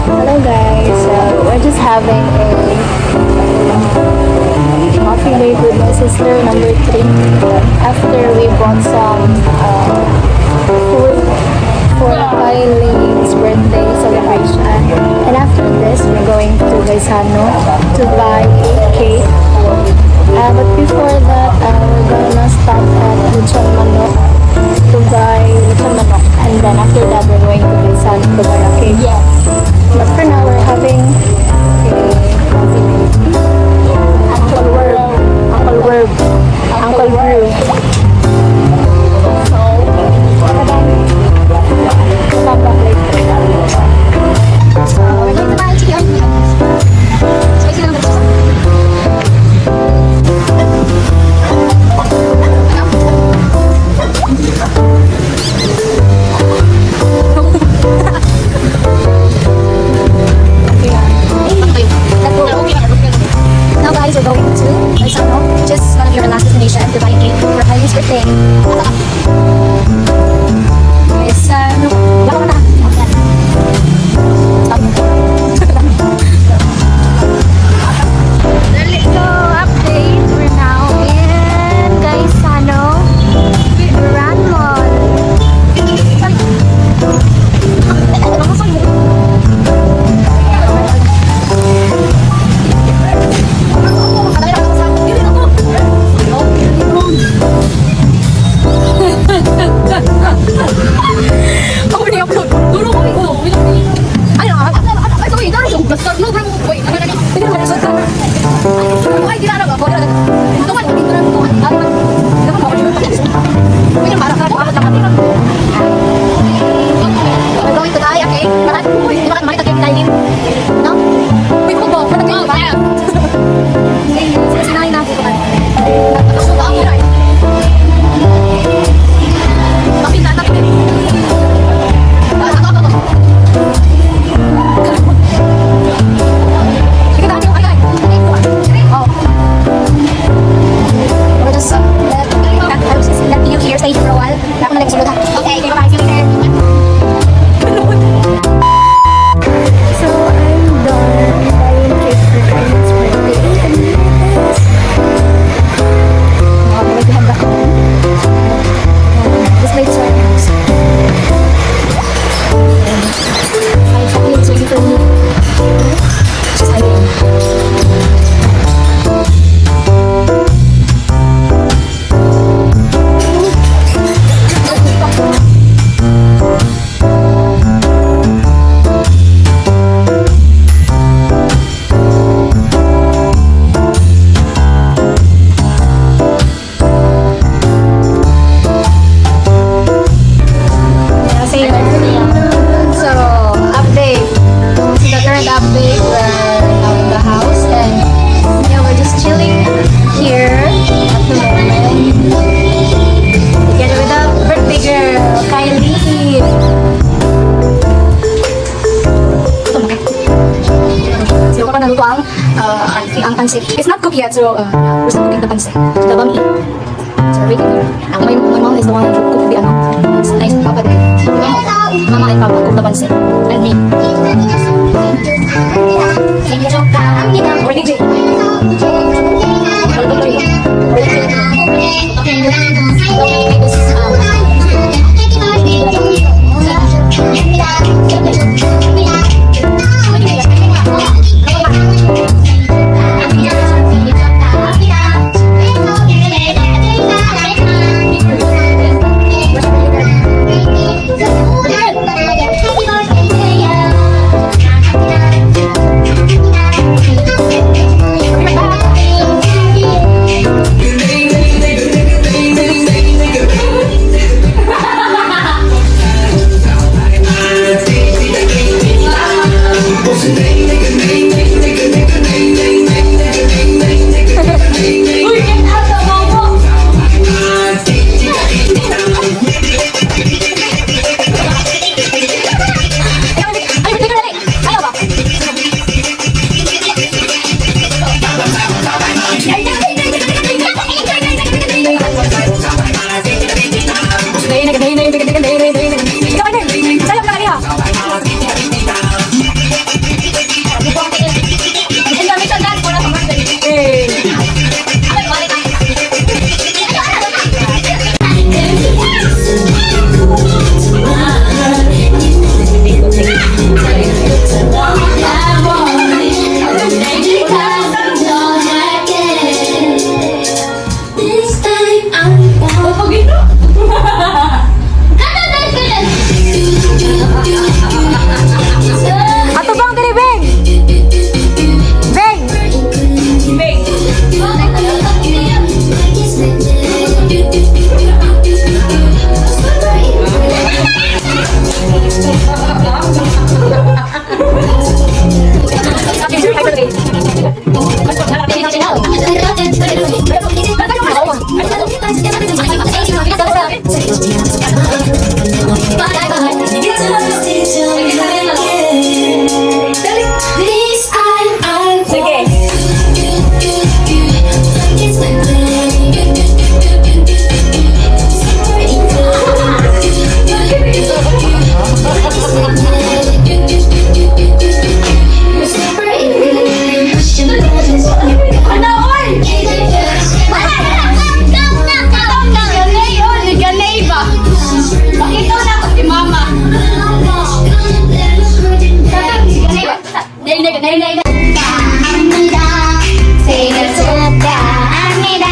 Hello guys, we're just having a coffee date with my sister, number 3. After we bought some food for Kylie's birthday celebration. And after this, we're going to Gaisano to buy a cake. But before that, we're gonna stop at Lechon Manok to buy Lechon Manok. And then after that, we're going to Gaisano to buy a cake. Yes. But for now, we're having a coffee date. Uncle Verb. Uncle Verb. Uncle Verb. So, come back later. We're going to buy chicken. Spicy lang ba? Now guys, we're going to Gaisano, which is one of your last destination to buy a cake for Kylie's birthday. Gaisano. Wala ka na. So, update. We're now in Gaisano Grand Mall. Ang pancit. It's not cooked yet, so we're still cooking the pancit. The bami. So we're waiting here. My mom is the one who cooked the It's nice. Papa did. Mama and Papa cooked the pancit. And me. Or DJ. 생일 축하합니다.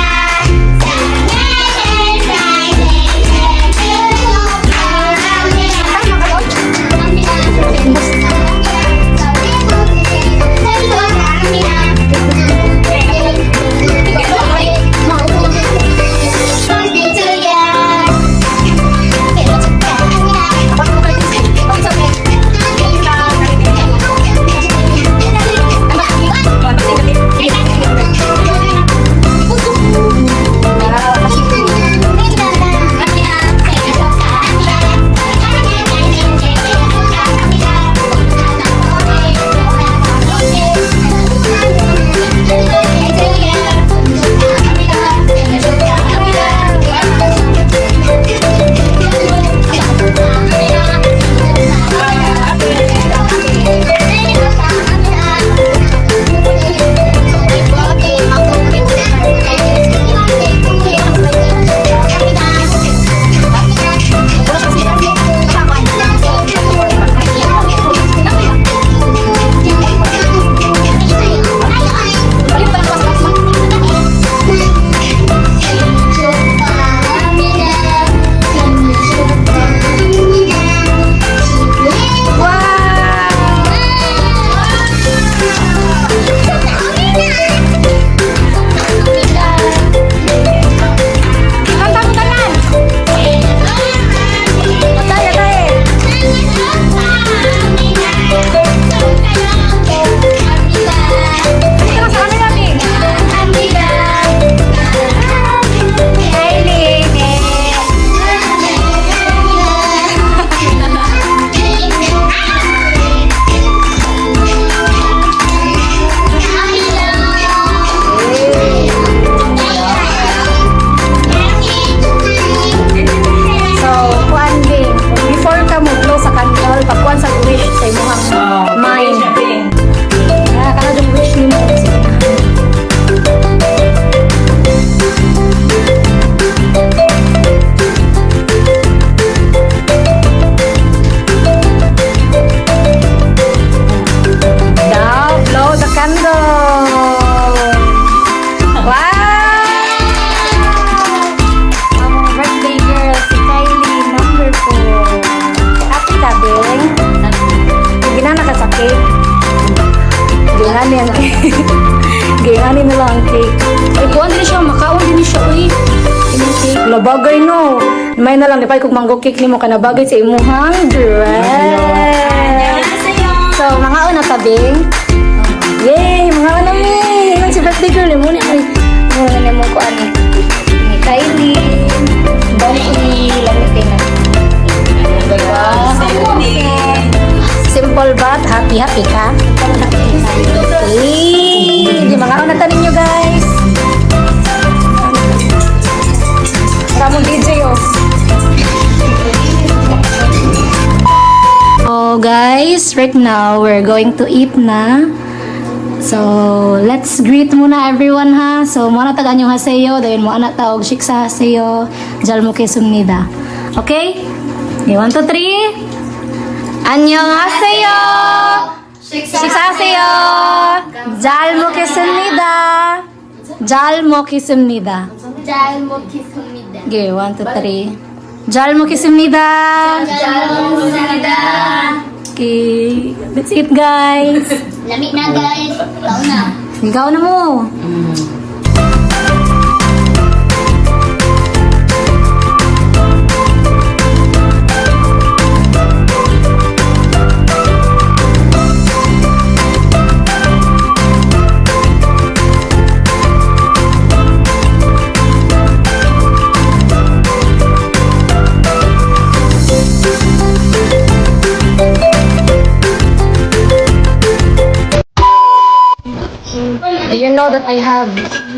Gayani na lang ang cake. Ay, kuhan din siya. Makaon din siya. Uy, yung cake. Labagay no. May na lang. Di pa kung mango cake ni mo ka nabagay sa imuhang dress. So, mga una tabing. Yay! Mga una mi. Ilan si birthday girl. Muna ay. Muna na mo ko ano. Ni Kylie. Bonnie. Lamit na. Simple but happy ka? Okay. Di mga una tanin nyo guys. Ramong DJ oh. So guys, right now we're going to eat na. So let's greet muna everyone ha. So muna tagaan yung haseyo, dahil mo anak taog shiksa haseyo, jal mo kesumnida. Okay? 1, 2, 3. 안녕하세요. 식사하세요. 잘 먹겠습니다. 잘 먹겠습니다. 잘 먹겠습니다. Okay, 1, 2, 3. 잘 먹겠습니다. 잘 먹겠습니다. Okay, that's it guys. Lamig na guys. Ikaw na. Ikaw na mo. You know that I have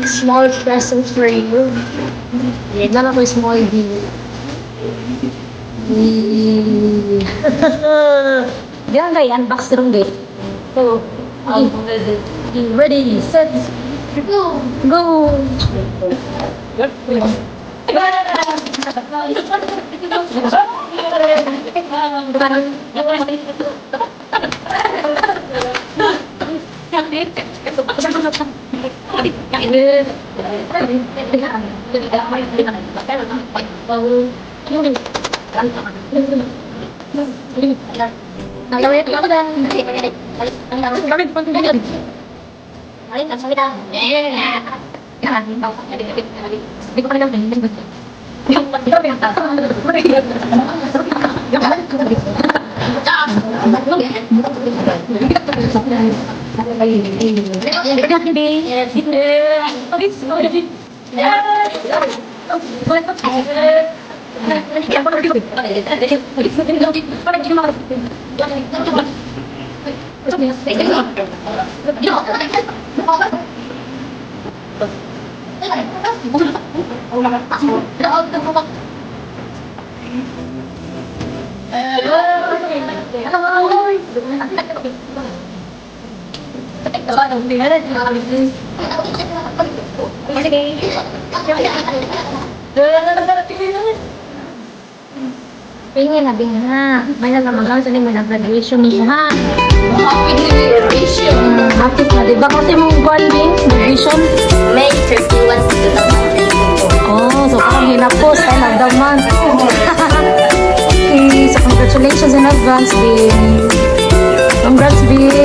small presents for you. Nala ko small deal. Diyan guys, unbox rin guys. So, ready, set, Go. go! Bingin na, bingin na. May nagamagang sa nimo na graduation niyo, ha? Happy na, di ba? Kasi mong bonding, graduation. May 31 Oh, so parang hinapos ay nagdaman. Okay, so congratulations in advance, Bin. Congrats, Bin.